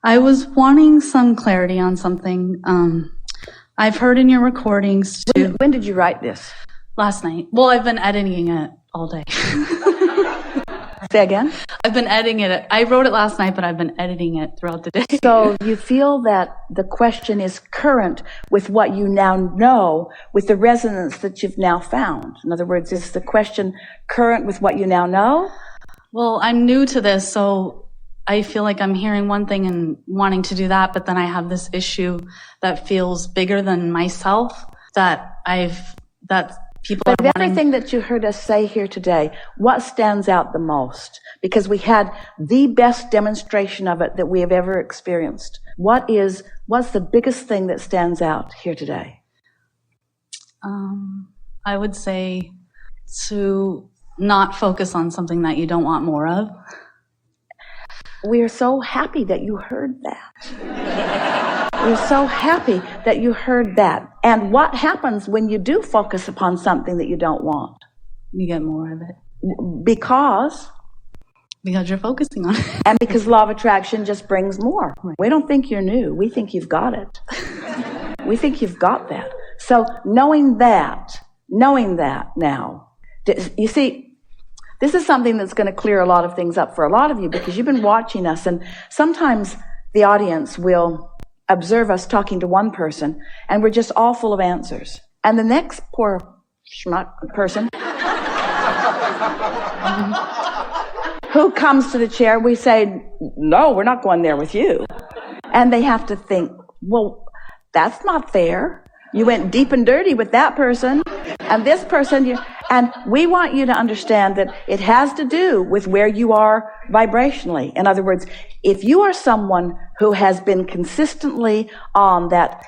I was wanting some clarity on something. I've heard in your recordings too. When did you write this? Last night. Well, I've been editing it all day. Say again? I've been editing it. I wrote it last night, but I've been editing it throughout the day. So you feel that the question is current with what you now know, with the resonance that you've now found. In other words, is the question current with what you now know? Well, I'm new to this, so I feel like I'm hearing one thing and wanting to do that, but then I have this issue that feels bigger than myself that people but are wanting. Everything that you heard us say here today, what stands out the most? Because we had the best demonstration of it that we have ever experienced. What's the biggest thing that stands out here today? I would say to not focus on something that you don't want more of. We are so happy that you heard that. We're so happy that you heard that. And what happens when you do focus upon something that you don't want? You get more of it. Because you're focusing on it. And because law of attraction just brings more. Right. We don't think you're new. We think you've got it. We think you've got that. So knowing that now, you see, this is something that's going to clear a lot of things up for a lot of you because you've been watching us, and sometimes the audience will observe us talking to one person and we're just all full of answers. And the next poor schmuck person who comes to the chair, we say, no, we're not going there with you. And they have to think, well, that's not fair. You went deep and dirty with that person, and this person, and we want you to understand that it has to do with where you are vibrationally. In other words, if you are someone who has been consistently on that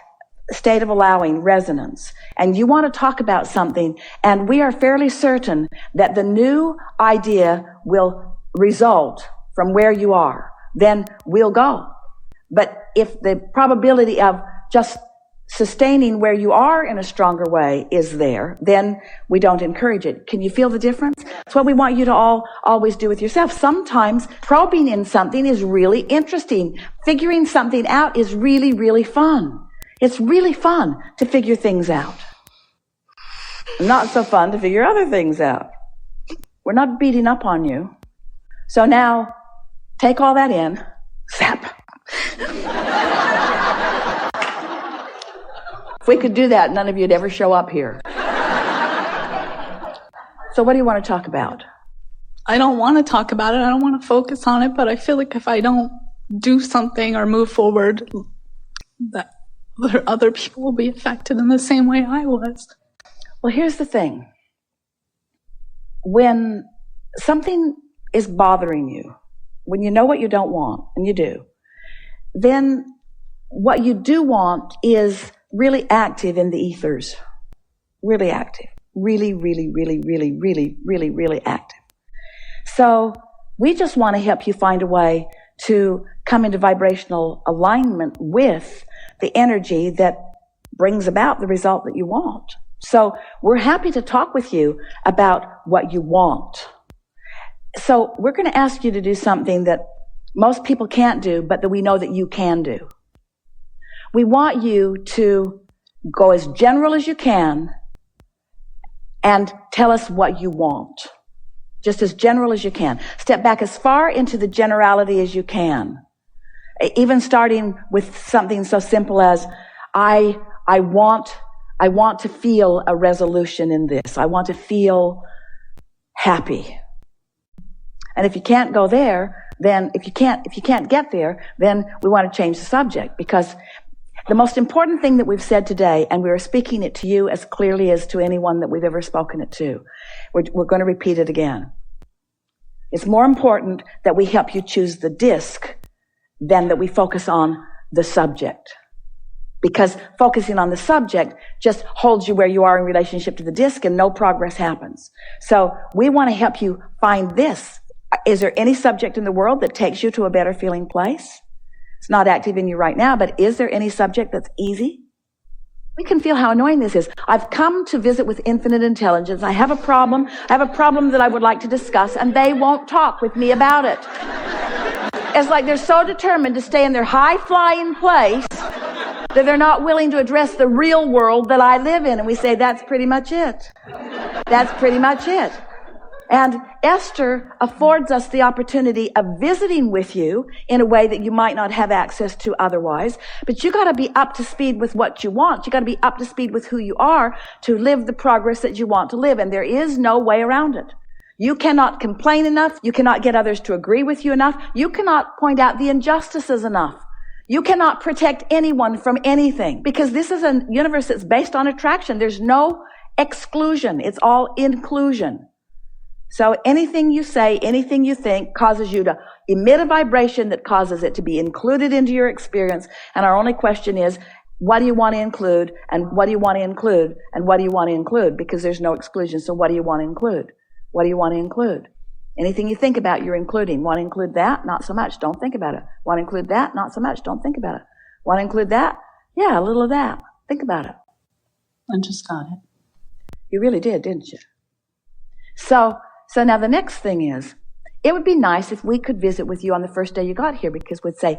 state of allowing resonance, and you want to talk about something, and we are fairly certain that the new idea will result from where you are, then we'll go. But if the probability of just sustaining where you are in a stronger way is there, then we don't encourage it. Can you feel the difference? That's what we want you to always do with yourself. Sometimes probing in something is really interesting. Figuring something out is really, really fun. It's really fun to figure things out. Not so fun to figure other things out. We're not beating up on you. So now, take all that in. Zap. If we could do that, none of you'd ever show up here. So what do you want to talk about? I don't want to talk about it. I don't want to focus on it, but I feel like if I don't do something or move forward, that other people will be affected in the same way I was. Well, here's the thing. When something is bothering you, when you know what you don't want, and you do, then what you do want is really active in the ethers. Really active. Really, really, really, really, really, really, really active. So we just want to help you find a way to come into vibrational alignment with the energy that brings about the result that you want. So we're happy to talk with you about what you want. So we're going to ask you to do something that most people can't do, but that we know that you can do. We want you to go as general as you can and tell us what you want. Just as general as you can. Step back as far into the generality as you can. Even starting with something so simple as, I want to feel a resolution in this. I want to feel happy. And if you can't go there, then if you can't get there, then we want to change the subject, because the most important thing that we've said today, and we are speaking it to you as clearly as to anyone that we've ever spoken it to, we're going to repeat it again. It's more important that we help you choose the disc than that we focus on the subject. Because focusing on the subject just holds you where you are in relationship to the disc, and no progress happens. So we want to help you find this. Is there any subject in the world that takes you to a better feeling place? It's not active in you right now, but is there any subject that's easy? We can feel how annoying this is. I've come to visit with infinite intelligence. I have a problem that I would like to discuss, and they won't talk with me about it. It's like they're so determined to stay in their high-flying place that they're not willing to address the real world that I live in. And we say, that's pretty much it. That's pretty much it. And Esther affords us the opportunity of visiting with you in a way that you might not have access to otherwise. But you got to be up to speed with what you want. You got to be up to speed with who you are to live the progress that you want to live. And there is no way around it. You cannot complain enough. You cannot get others to agree with you enough. You cannot point out the injustices enough. You cannot protect anyone from anything, because this is a universe that's based on attraction. There's no exclusion. It's all inclusion. So anything you say, anything you think causes you to emit a vibration that causes it to be included into your experience. And our only question is, what do you want to include? And what do you want to include? And what do you want to include? Because there's no exclusion. So what do you want to include? What do you want to include? Anything you think about, you're including. Want to include that? Not so much. Don't think about it. Want to include that? Not so much. Don't think about it. Want to include that? Yeah, a little of that. Think about it. I just got it. You really did, didn't you? So now the next thing is, it would be nice if we could visit with you on the first day you got here, because we'd say,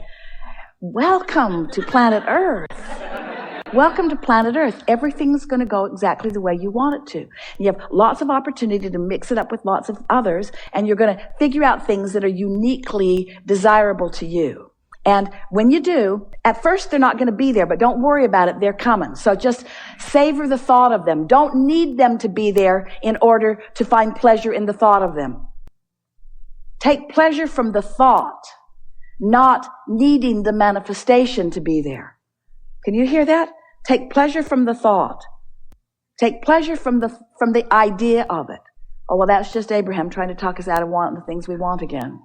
welcome to planet Earth. Welcome to planet Earth. Everything's going to go exactly the way you want it to. You have lots of opportunity to mix it up with lots of others, and you're going to figure out things that are uniquely desirable to you. And when you do, at first they're not going to be there, but don't worry about it. They're coming. So just savor the thought of them. Don't need them to be there in order to find pleasure in the thought of them. Take pleasure from the thought, not needing the manifestation to be there. Can you hear that? Take pleasure from the thought. Take pleasure from the idea of it. Oh, well, that's just Abraham trying to talk us out of wanting the things we want again.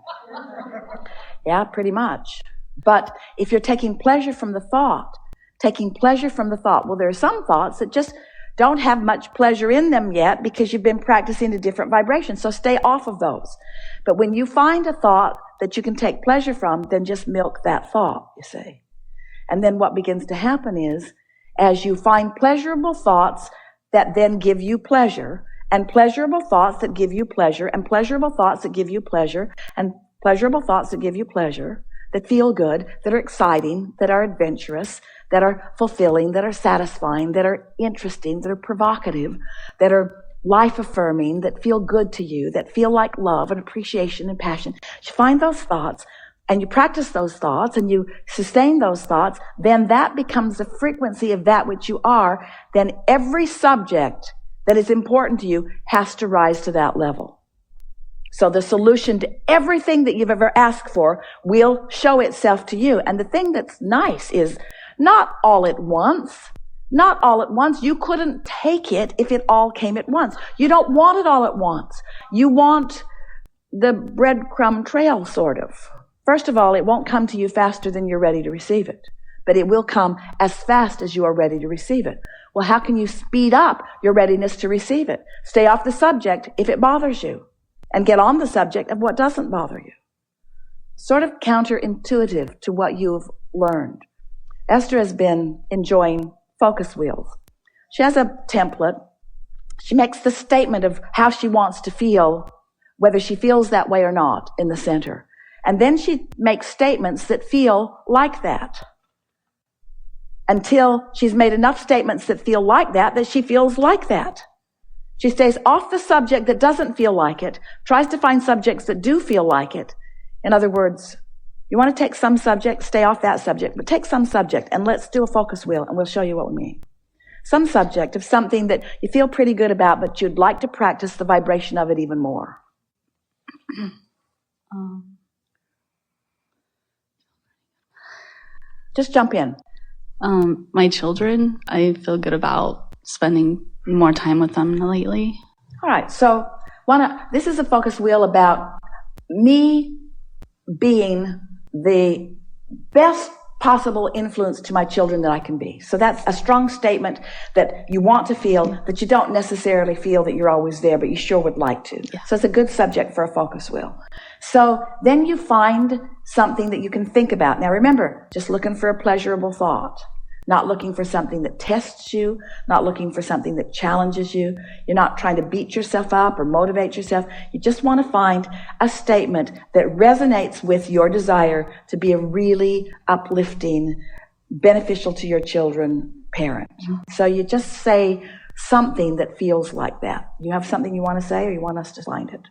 Yeah, pretty much. But if you're taking pleasure from the thought, well, there are some thoughts that just don't have much pleasure in them yet because you've been practicing a different vibration. So stay off of those. But when you find a thought that you can take pleasure from, then just milk that thought, you see. And then what begins to happen is, as you find pleasurable thoughts that then give you pleasure, and pleasurable thoughts that give you pleasure, and pleasurable thoughts that give you pleasure, and pleasurable thoughts that give you pleasure, that feel good, that are exciting, that are adventurous, that are fulfilling, that are satisfying, that are interesting, that are provocative, that are life-affirming, that feel good to you, that feel like love and appreciation and passion. You find those thoughts, and you practice those thoughts, and you sustain those thoughts, then that becomes the frequency of that which you are. Then every subject that is important to you has to rise to that level. So the solution to everything that you've ever asked for will show itself to you. And the thing that's nice is not all at once. Not all at once. You couldn't take it if it all came at once. You don't want it all at once. You want the breadcrumb trail, sort of. First of all, it won't come to you faster than you're ready to receive it, but it will come as fast as you are ready to receive it. Well, how can you speed up your readiness to receive it? Stay off the subject if it bothers you, and get on the subject of what doesn't bother you. Sort of counterintuitive to what you've learned. Esther has been enjoying focus wheels. She has a template. She makes the statement of how she wants to feel, whether she feels that way or not, in the center. And then she makes statements that feel like that, until she's made enough statements that feel like that she feels like that. She stays off the subject that doesn't feel like it, tries to find subjects that do feel like it. In other words, you want to take some subject, stay off that subject, but take some subject and let's do a focus wheel and we'll show you what we mean. Some subject of something that you feel pretty good about, but you'd like to practice the vibration of it even more. Just jump in. My children, I feel good about spending more time with them lately. All right, so this is a focus wheel about me being the best possible influence to my children that I can be. So that's a strong statement that you want to feel, that you don't necessarily feel that you're always there, but you sure would like to. Yeah. So it's a good subject for a focus wheel. So then you find something that you can think about. Now remember, just looking for a pleasurable thought. not looking for something that tests you, not looking for something that challenges you. You're not trying to beat yourself up or motivate yourself. You just want to find a statement that resonates with your desire to be a really uplifting, beneficial to your children parent. So you just say something that feels like that. You have something you want to say, or you want us to find it?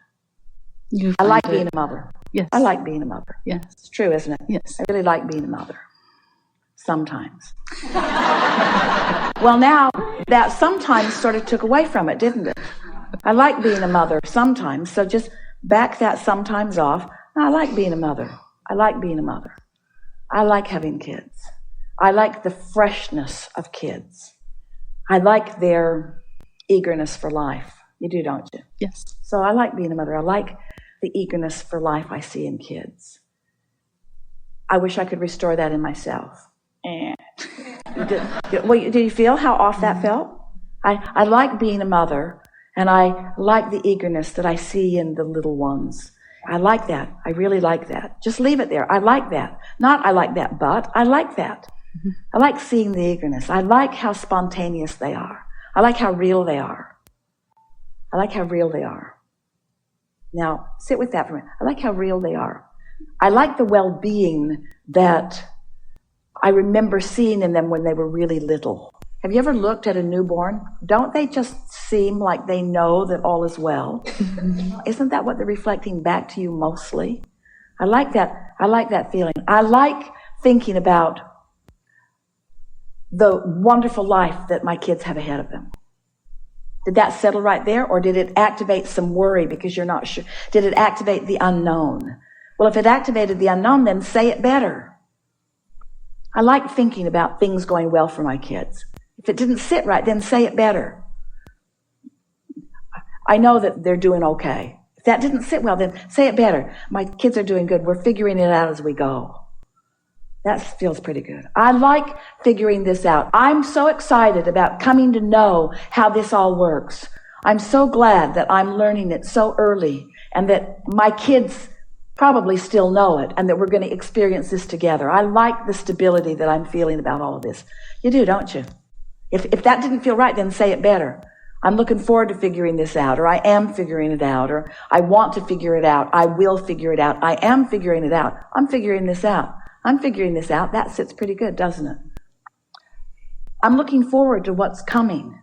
I like being a mother. Yes. I like being a mother. Yes. It's true, isn't it? Yes. I really like being a mother. Sometimes. Well, now that sometimes sort of took away from it, didn't it? I like being a mother sometimes, so just back that sometimes off. I like being a mother. I like being a mother. I like having kids. I like the freshness of kids. I like their eagerness for life. You do, don't you? Yes. So I like being a mother. I like the eagerness for life I see in kids. I wish I could restore that in myself. Did you feel how off that felt? I like being a mother, and I like the eagerness that I see in the little ones. I like that. I really like that. Just leave it there. I like that. Not I like that, but I like that. I like seeing the eagerness. I like how spontaneous they are. I like how real they are. I like how real they are. Now, sit with that for a minute. I like how real they are. I like the well-being that I remember seeing in them when they were really little. Have you ever looked at a newborn? Don't they just seem like they know that all is well? Isn't that what they're reflecting back to you mostly? I like that. I like that feeling. I like thinking about the wonderful life that my kids have ahead of them. Did that settle right there, or did it activate some worry because you're not sure? Did it activate the unknown? Well, if it activated the unknown, then say it better. I like thinking about things going well for my kids. If it didn't sit right, then say it better. I know that they're doing okay. If that didn't sit well, then say it better. My kids are doing good. We're figuring it out as we go. That feels pretty good. I like figuring this out. I'm so excited about coming to know how this all works. I'm so glad that I'm learning it so early, and that my kids probably still know it, and that we're going to experience this together. I like the stability that I'm feeling about all of this. You do, don't you? If that didn't feel right, then say it better. I'm looking forward to figuring this out, or I am figuring it out, or I want to figure it out. I will figure it out. I am figuring it out. I'm figuring this out. I'm figuring this out. That sits pretty good, doesn't it? I'm looking forward to what's coming.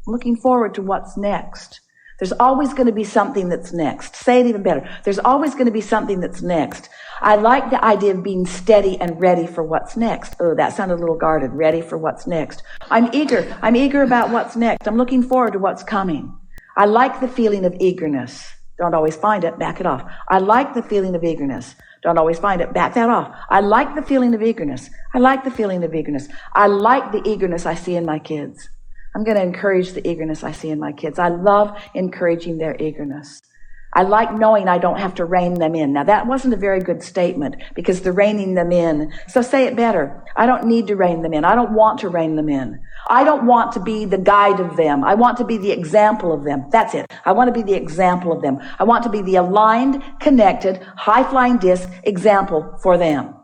I'm looking forward to what's next. There's always going to be something that's next. Say it even better. There's always going to be something that's next. I like the idea of being steady and ready for what's next. Oh, that sounded a little guarded. Ready for what's next. I'm eager. I'm eager about what's next. I'm looking forward to what's coming. I like the feeling of eagerness. Don't always find it. Back it off. I like the feeling of eagerness. Don't always find it. Back that off. I like the feeling of eagerness. I like the feeling of eagerness. I like the eagerness I see in my kids. I'm going to encourage the eagerness I see in my kids. I love encouraging their eagerness. I like knowing I don't have to rein them in. Now, that wasn't a very good statement, because the reining them in. So say it better. I don't need to rein them in. I don't want to rein them in. I don't want to be the guide of them. I want to be the example of them. That's it. I want to be the example of them. I want to be the aligned, connected, high-flying disc example for them.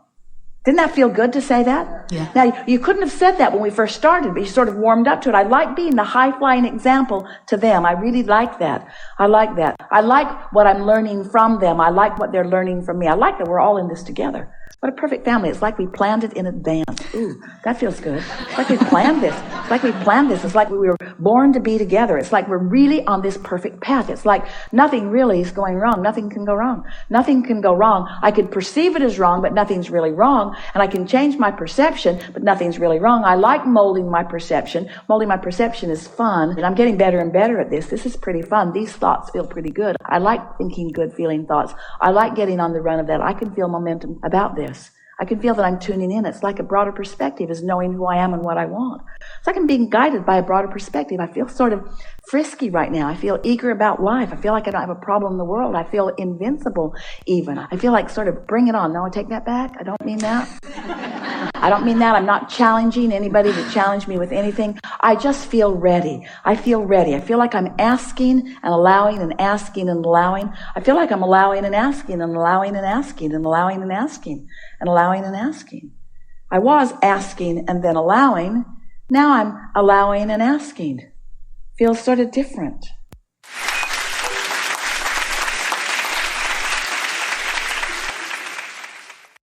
Didn't that feel good to say that? Yeah. Now, you couldn't have said that when we first started, but you sort of warmed up to it. I like being the high-flying example to them. I really like that. I like that. I like what I'm learning from them. I like what they're learning from me. I like that we're all in this together. What a perfect family. It's like we planned it in advance. Ooh, that feels good. It's like we planned this. It's like we planned this. It's like we were born to be together. It's like we're really on this perfect path. It's like nothing really is going wrong. Nothing can go wrong. Nothing can go wrong. I could perceive it as wrong, but nothing's really wrong. And I can change my perception, but nothing's really wrong. I like molding my perception. Molding my perception is fun. And I'm getting better and better at this. This is pretty fun. These thoughts feel pretty good. I like thinking good feeling thoughts. I like getting on the run of that. I can feel momentum about this. I can feel that I'm tuning in. It's like a broader perspective is knowing who I am and what I want. It's like I'm being guided by a broader perspective. I feel sort of frisky right now. I feel eager about life. I feel like I don't have a problem in the world. I feel invincible even. I feel like sort of bring it on. No, I take that back. I don't mean that. I don't mean that. I'm not challenging anybody to challenge me with anything. I just feel ready. I feel ready. I feel like I'm asking and allowing and asking and allowing. I feel like I'm allowing and asking and allowing and asking and allowing and asking and allowing and asking. I was asking and then allowing. Now I'm allowing and asking. Feels sort of different.